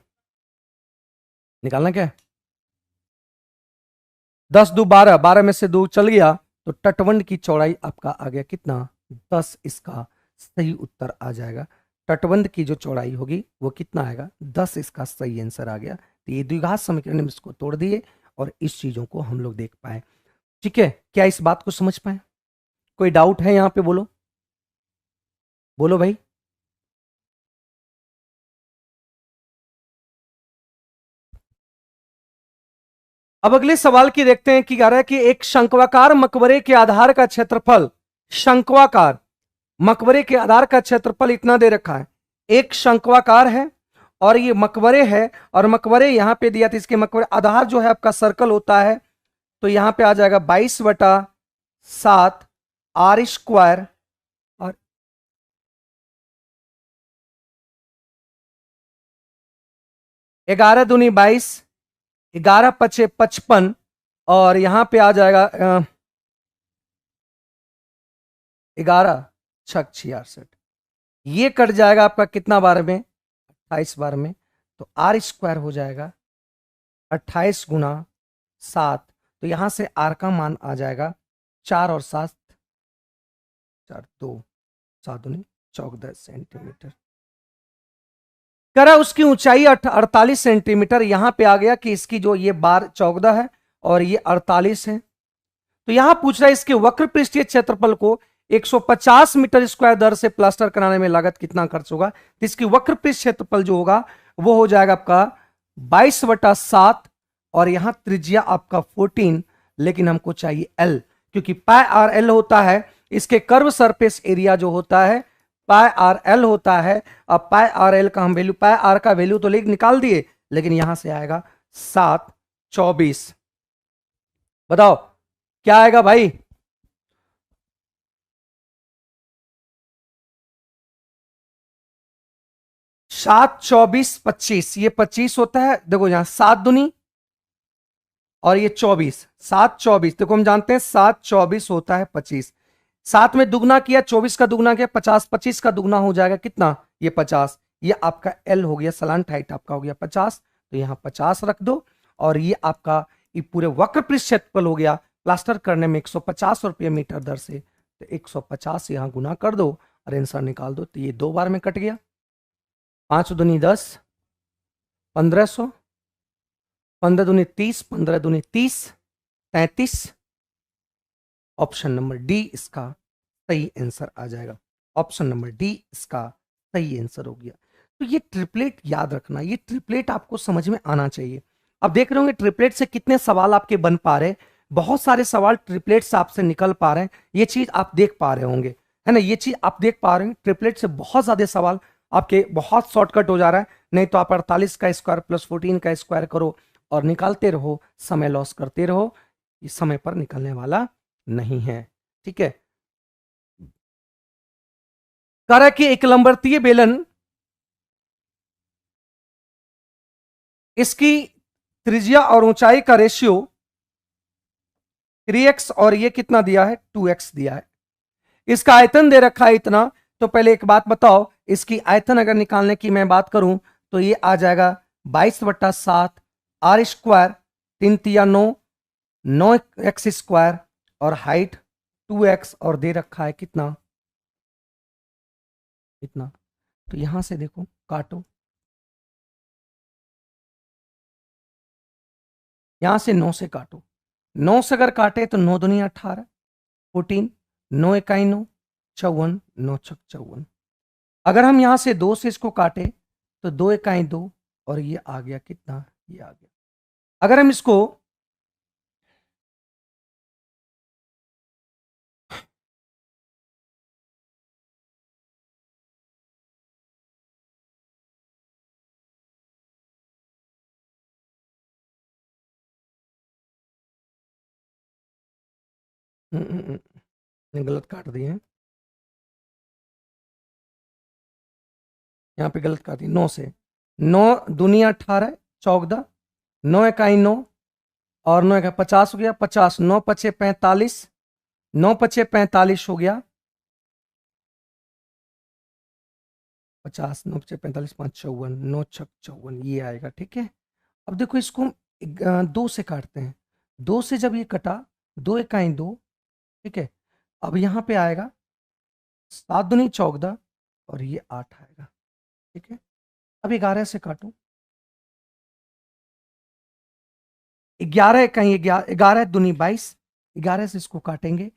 निकालना क्या है, 10 दो 12, 12 में से 2 चल गया, तो तटबंध की चौड़ाई आपका आ गया कितना, 10, इसका सही उत्तर आ जाएगा। तटबंध की जो चौड़ाई होगी वो कितना आएगा, 10, इसका सही आंसर आ गया। तो ये द्विघात समीकरण में इसको तोड़ दिए और इस चीजों को हम लोग देख पाए। ठीक है, क्या इस बात को समझ पाए? कोई डाउट है यहां पे? बोलो बोलो भाई। अब अगले सवाल की देखते हैं कि कह रहा है कि एक शंक्वाकार मकबरे के आधार का क्षेत्रफल, शंक्वाकार मकबरे के आधार का क्षेत्रफल इतना दे रखा है। एक शंक्वाकार है और ये मकबरे है, और मकबरे यहां पे दिया था, इसके मकबरे आधार जो है आपका सर्कल होता है, तो यहां पे आ जाएगा 22/7 आर स्क्वायर, और 11 दूनी 22, 11 पचे 55, और यहां पे आ जाएगा 11 छक 66, ये कट जाएगा आपका कितना बार में, 28 बार में, तो आर स्क्वायर हो जाएगा 28 गुना 7, तो यहां से आर का मान आ जाएगा 4 और 7, 4 2 7 दूनी 14 सेंटीमीटर। करा उसकी ऊंचाई 48 सेंटीमीटर, यहां पे आ गया कि इसकी जो ये बार 14 है और ये 48 है। तो यहां पूछ रहा है इसके वक्र पृष्ठीय क्षेत्रफल को 150 मीटर स्क्वायर दर से प्लास्टर कराने में लागत कितना खर्च होगा। तो इसकी वक्र पृष्ठ क्षेत्रफल जो होगा वो हो जाएगा आपका 22/7, और यहां त्रिज्या आपका 14, लेकिन हमको चाहिए एल, क्योंकि पाई आर एल होता है इसके कर्व सरफेस एरिया जो होता है, पाई आर एल होता है। अब पाई आर एल का हम वैल्यू, पाई आर का वैल्यू तो निकाल दिए, लेकिन यहां से आएगा 7/24। बताओ क्या आएगा भाई? 7/24 25, ये 25 होता है, देखो यहां 7 दूनी और ये 24, 7/24, देखो हम जानते हैं 7/24 होता है 25, 7 में दुगना किया, 24 का दुगना किया 50, 25 का दुगना हो जाएगा कितना, ये 50, ये आपका एल हो गया, सलांट हाइट आपका हो गया 50, तो यहां 50 रख दो, और ये आपका ये पूरे वक्र पृष्ठ क्षेत्रफल हो गया। प्लास्टर करने में 150 रुपये मीटर दर से, तो 150 यहां गुना कर दो और आंसर निकाल दो, तो ये 2 बार में कट गया, 5 दूनी 10, 1500, 15 दूनी 30, 15 दूनी 30, 33, ऑप्शन नंबर डी इसका सही आंसर आ जाएगा। ऑप्शन नंबर डी इसका सही आंसर हो गया। तो ये ट्रिपलेट याद रखना, ये ट्रिपलेट आपको समझ में आना चाहिए। अब देख रहे होंगे ट्रिपलेट से कितने सवाल आपके बन पा रहे हैं, बहुत सारे सवाल ट्रिपलेट से आपसे निकल पा रहे हैं, ये चीज आप देख पा रहे होंगे, है ना, ये चीज आप देख पा रहे हैं। ट्रिपलेट से बहुत ज्यादा सवाल आपके बहुत शॉर्टकट हो जा रहा है, नहीं तो आप 48 का स्क्वायर प्लस 14 का स्क्वायर करो और निकालते रहो, समय लॉस करते रहो, ये समय पर निकलने वाला नहीं है। ठीक है, कह रहा है कि एक लंबवतीय बेलन, इसकी त्रिज्या और ऊंचाई का रेशियो 3x और ये कितना दिया है, 2x दिया है। इसका आयतन दे रखा है इतना, तो पहले एक बात बताओ, इसकी आयतन अगर निकालने की मैं बात करूं तो ये आ जाएगा 22/7 आर स्क्वायर, 3 तिया 9, 9x स्क्वायर, और हाइट 2x और दे रखा है कितना, इतना। तो यहां से देखो काटो, यहां से 9 से काटो, 9 से अगर काटे तो 9 दूनी 18, 14, 9 इकाई 9, 54, 9 छक 54। अगर हम यहां से 2 से इसको काटे तो 2 इकाई 2, और ये आ गया कितना, ये आ गया। अगर हम इसको गलत काट दिए हैं, यहाँ पे गलत काट दिए। 9 से 9 दूनी 18, 14, 9 इकाई 9, और 9 इकाई 50 हो गया, 50, 9 पचे 45, 9 पचे 45 हो गया, 50, 9 पचे 45, 5 54, 9 छक 54, ये आएगा। ठीक है, अब देखो इसको हम 2 से काटते हैं, 2 से जब ये कटा, 2 इकाई 2, ठीक है। अब यहाँ पे आएगा 7 दूनी 14, और ये 8 आएगा। ठीक है, अब 11 से काटो, 11 कहीं 11 दूनी 22, 11 से इसको काटेंगे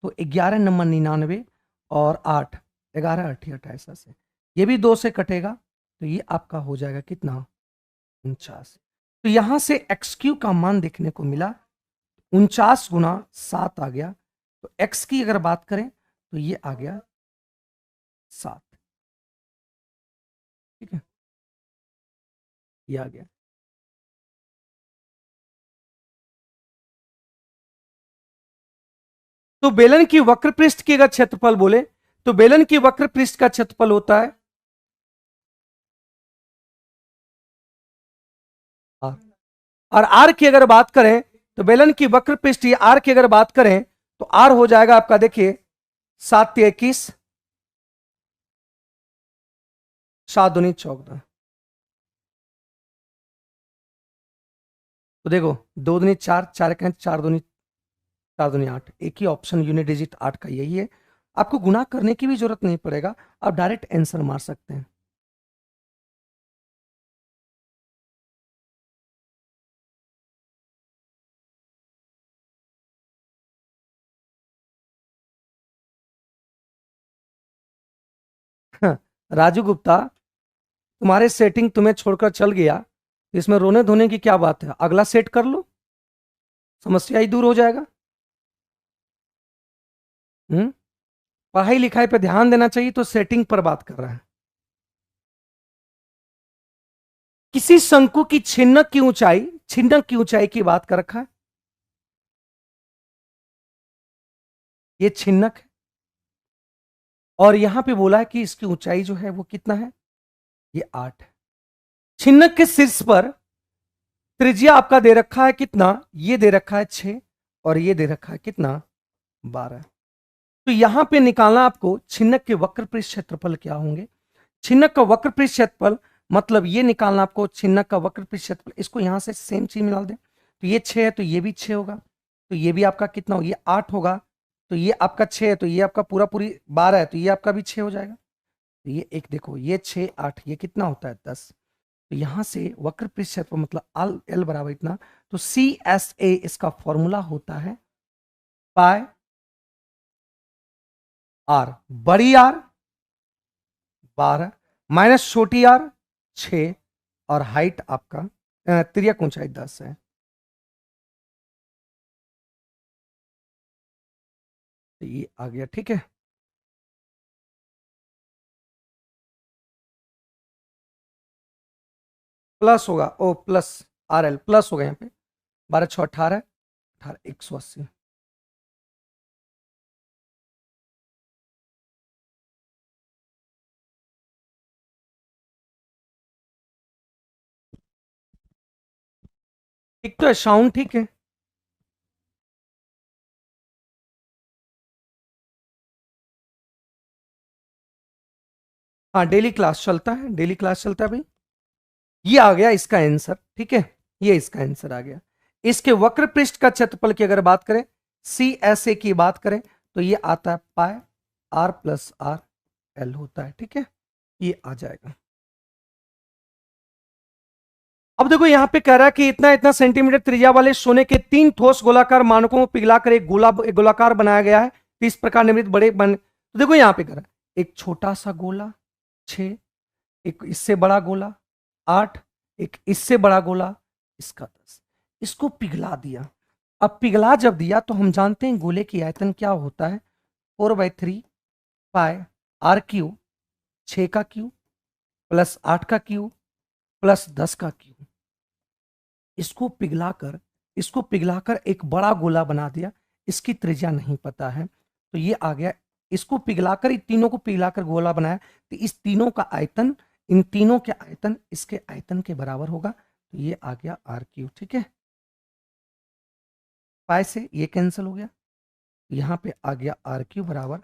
तो 11 नंबर 99, और 8, 11 8 28, से ये भी 2 से कटेगा तो ये आपका हो जाएगा कितना, 49। तो यहां से एक्स क्यू का मान देखने को मिला 49 गुना 7 आ गया। तो एक्स की अगर बात करें तो ये आ गया 7। ठीक है, ये आ गया। तो बेलन की वक्र पृष्ठ की अगर क्षेत्रफल बोले तो बेलन की वक्र पृष्ठ का क्षेत्रफल होता है आर। और आर की अगर बात करें तो बेलन की वक्र पृष्ठ आर की अगर बात करें तो आर हो जाएगा आपका, देखिए 7 21, 7 दूनी 14। तो देखो 2 दूनी 4, 4 का 4 दूनी 4 दूनी 8, एक ही ऑप्शन यूनिट डिजिट 8 का यही है। आपको गुणा करने की भी जरूरत नहीं पड़ेगा, आप डायरेक्ट आंसर मार सकते हैं। राजू गुप्ता, तुम्हारे सेटिंग तुम्हें छोड़कर चल गया, इसमें रोने धोने की क्या बात है, अगला सेट कर लो, समस्या ही दूर हो जाएगा। पढ़ाई लिखाई पे ध्यान देना चाहिए, तो सेटिंग पर बात कर रहा है। किसी शंकु की छिन्नक की ऊंचाई की बात कर रखा है, ये छिन्नक है, और यहां पे बोला है कि इसकी ऊंचाई जो है वो कितना है, ये 8 है। छिन्नक के शीर्ष पर त्रिज्या आपका दे रखा है कितना, ये दे रखा है 6, और ये दे रखा है कितना, 12। तो यहां पे निकालना आपको छिन्नक के वक्र पृष्ठ क्षेत्रफल क्या होंगे। छिन्नक का वक्र पृष्ठ क्षेत्रफल मतलब ये निकालना आपको, छिन्नक का वक्र पृष्ठ क्षेत्रफल, इसको यहां से सेम चीज मिला दें, तो ये 6 है तो ये भी 6 होगा, तो ये भी आपका कितना होगा, ये 8 होगा, तो ये आपका 6 है, तो ये आपका पूरा पूरी 12 है, तो ये आपका भी 6 हो जाएगा। तो ये एक देखो, ये 6 8, ये कितना होता है 10। तो यहां से वक्र पृष्ठ क्षेत्रफल मतलब एल एल बराबर इतना, तो सी एस ए इसका फॉर्मूला होता है पाई आर, बड़ी आर 12 माइनस छोटी आर 6, और हाइट आपका तिर्यक ऊंचाई 10 है। तो ये आ गया। ठीक है, प्लस होगा, O plus R L plus होगा यहाँ पे, 12 6 18, 18 180। ठीक तो है, साउंड ठीक है। हाँ डेली क्लास चलता है, डेली क्लास चलता है भाई। ये आ गया इसका आंसर। ठीक है, ये इसका आंसर आ गया। इसके वक्र पृष्ठ का क्षेत्रफल की अगर बात करें, सी एस ए की बात करें तो ये आता है पाई आर प्लस आर एल होता है, ठीक है, ये आ जाएगा। अब देखो यहां पे कह रहा है कि इतना इतना सेंटीमीटर त्रिज्या वाले सोने के 3 ठोस गोलाकार मानकों को पिघलाकर एक गोलाकार बनाया गया है। तो इस प्रकार निर्मित बड़े बन, तो देखो यहां पे कह रहा है एक छोटा सा गोला 6, एक इससे बड़ा गोला 8, एक इससे बड़ा गोला इसका 10, इसको पिघला दिया। अब पिघला जब दिया तो हम जानते हैं गोले की आयतन क्या होता है, 4/3 पाई आर क्यू, 6 का क्यू प्लस 8 का क्यू प्लस 10 का क्यू। इसको पिघलाकर एक बड़ा गोला बना दिया, इसकी त्रिज्या नहीं पता है, तो ये आ गया। इसको पिघलाकर इन तीनों को पिघलाकर गोला बनाया, तो इस तीनों का आयतन, इन तीनों के आयतन इसके आयतन के बराबर होगा, तो ये आ गया आर क्यू, ठीक है। पाई से ये कैंसिल हो गया, यहां पे आ गया आर क्यू बराबर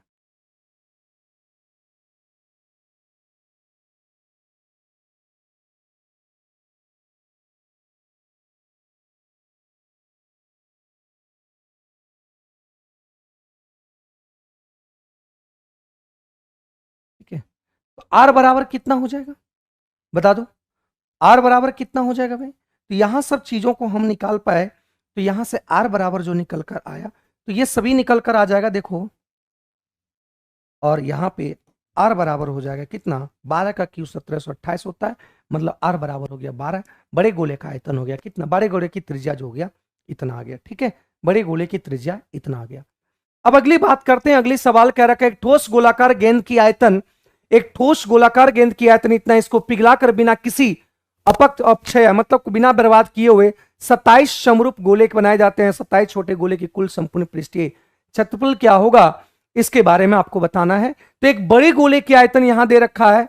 ठीक है। तो आर बराबर कितना हो जाएगा बता दो, आर बराबर कितना हो जाएगा भाई। तो यहां सब चीजों को हम निकाल पाए, तो यहां से आर बराबर जो निकल कर आया, तो ये सभी निकल कर आ जाएगा देखो, और यहां पे आर बराबर हो जाएगा कितना, 12 का क्यू 1728 होता है, मतलब आर बराबर हो गया 12। बड़े गोले का आयतन हो गया कितना, बड़े गोले की त्रिज्या जो हो गया इतना आ गया, ठीक है, बड़े गोले की त्रिज्या इतना आ गया। अब अगली बात करते हैं, अगली सवाल कह रखा है एक ठोस गोलाकार गेंद की आयतन, एक ठोस गोलाकार गेंद की आयतन इतना, इसको पिघलाकर बिना किसी अपक्त अपक्षय मतलब बिना बर्बाद किए हुए 27 समरूप गोले बनाए जाते हैं। 27 छोटे गोले की कुल संपूर्ण पृष्ठीय क्षेत्रफल क्या होगा, इसके बारे में आपको बताना है। तो एक बड़े गोले की आयतन यहां दे रखा है,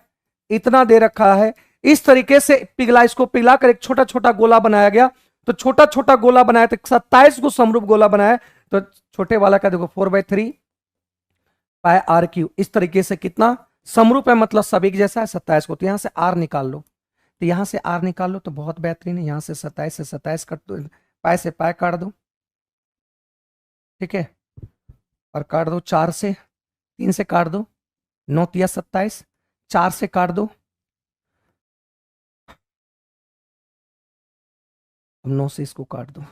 इतना दे रखा है, इस तरीके से पिघला, इसको पिघलाकर एक छोटा छोटा गोला बनाया गया, तो छोटा छोटा गोला बनाया तो 27 को समरूप गोला बनाया, तो छोटे वाला का देखो 4/3 पाई आर क्यू, इस तरीके से कितना समरूप है, मतलब सब एक जैसा है 27 को, तो यहां से आर निकाल लो, तो यहां से आर निकाल लो तो बहुत बेहतरीन है, यहां से 27 से 27 कट दो, पाई से पाई काट दो, ठीक है, और काट दो 4 से, 3 से काट दो, 9 तिया 27, 4 से काट दो, अब 9 से इसको काट दो,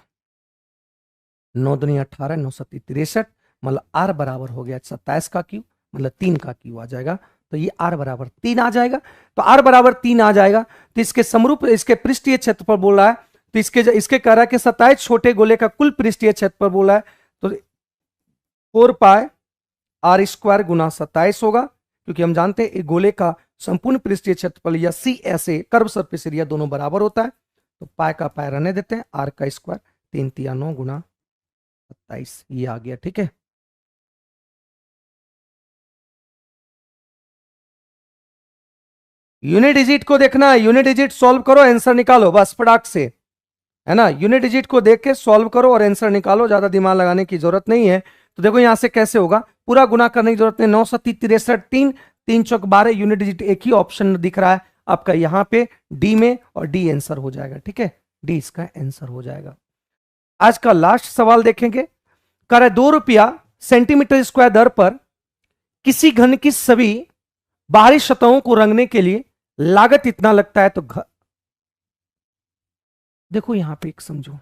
9 दूनी 18, 9 सत्ती 63, मतलब आर बराबर हो गया 27 का क्यू, मतलब 3 का क्यू आ जाएगा, तो ये आर बराबर 3 आ जाएगा। तो आर बराबर 3 आ जाएगा, तो इसके समरूप इसके पृष्ठीय क्षेत्रफल बोल रहा है, तो इसके कह रहा है कि 27 छोटे गोले का कुल पृष्ठीय क्षेत्रफल बोला है, तो 4 पाई आर स्क्वायर गुना 27 होगा, क्योंकि हम जानते हैं एक गोले का संपूर्ण पृष्ठीय क्षेत्रफल या सी ऐसे कर्व सरफेस एरिया दोनों बराबर होता है, तो पाई का पाई रहने देते हैं, आर का स्क्वायर 3 तिया 9 गुना 27, ये आ गया, ठीक है। यूनिट डिजिट को देखना है, यूनिट डिजिट सॉल्व करो, आंसर निकालो बस फटाक से, है ना, यूनिट डिजिट को देख के सॉल्व करो और आंसर निकालो, ज्यादा दिमाग लगाने की जरूरत नहीं है। तो देखो यहां से कैसे होगा, पूरा गुना करने की जरूरत नहीं, 9 सत्ती 63, 3 3 चौक 12, यूनिट डिजिट एक ही ऑप्शन दिख रहा है आपका यहाँ पे डी में, और डी आंसर हो जाएगा, ठीक है, डी इसका आंसर हो जाएगा। आज का लास्ट सवाल देखेंगे, कर 2 रुपया सेंटीमीटर स्क्वायर दर पर किसी घन की सभी बाहरी सतहों को रंगने के लिए लागत इतना लगता है, तो देखो यहां पे एक समझो,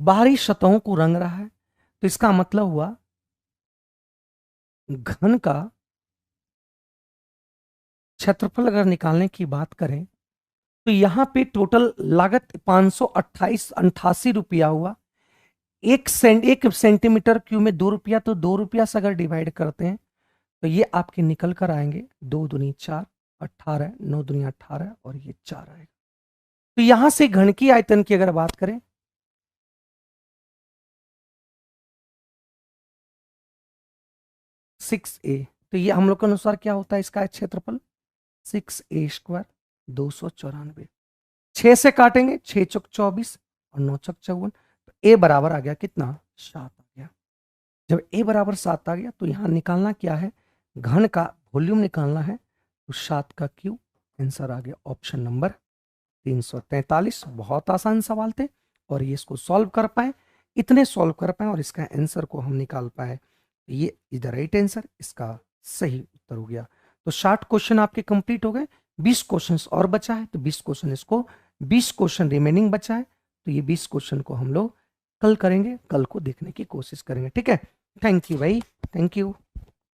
बाहरी सतहों को रंग रहा है, तो इसका मतलब हुआ घन का क्षेत्रफल अगर निकालने की बात करें, तो यहां पे टोटल लागत 528 रुपया हुआ। एक सेंटीमीटर क्यूब में 2 रुपया, तो 2 रुपया से अगर डिवाइड करते हैं तो ये आपके निकल कर आएंगे 2 दूनी 4, 18, 9 दूनी 18, और ये 4 आएगा। तो यहां से घन की आयतन की अगर बात करें, 6a, तो ये हम लोग के अनुसार क्या होता है इसका क्षेत्रफल, 6a स्क्वायर 294, 6 से काटेंगे 6 चौक 24 और 9 चौक 54, तो a बराबर आ गया कितना, 7 आ गया। जब a बराबर 7 आ गया, तो यहां निकालना क्या है, घन का वॉल्यूम निकालना है, तो 7 का क्यूब, आंसर आ गया ऑप्शन नंबर 343। बहुत आसान सवाल थे, और ये इसको सॉल्व कर पाए, इतने सॉल्व कर पाए और इसका आंसर को हम निकाल पाए। ये इज द राइट आंसर, इसका सही उत्तर हो गया। तो 60 क्वेश्चन आपके कंप्लीट हो गए। 20 क्वेश्चन और बचा है, तो 20 क्वेश्चन इसको, 20 क्वेश्चन रिमेनिंग बचा है, तो ये 20 क्वेश्चन को हम लोग कल करेंगे, कल को देखने की कोशिश करेंगे। ठीक है, थैंक यू भाई, थैंक यू।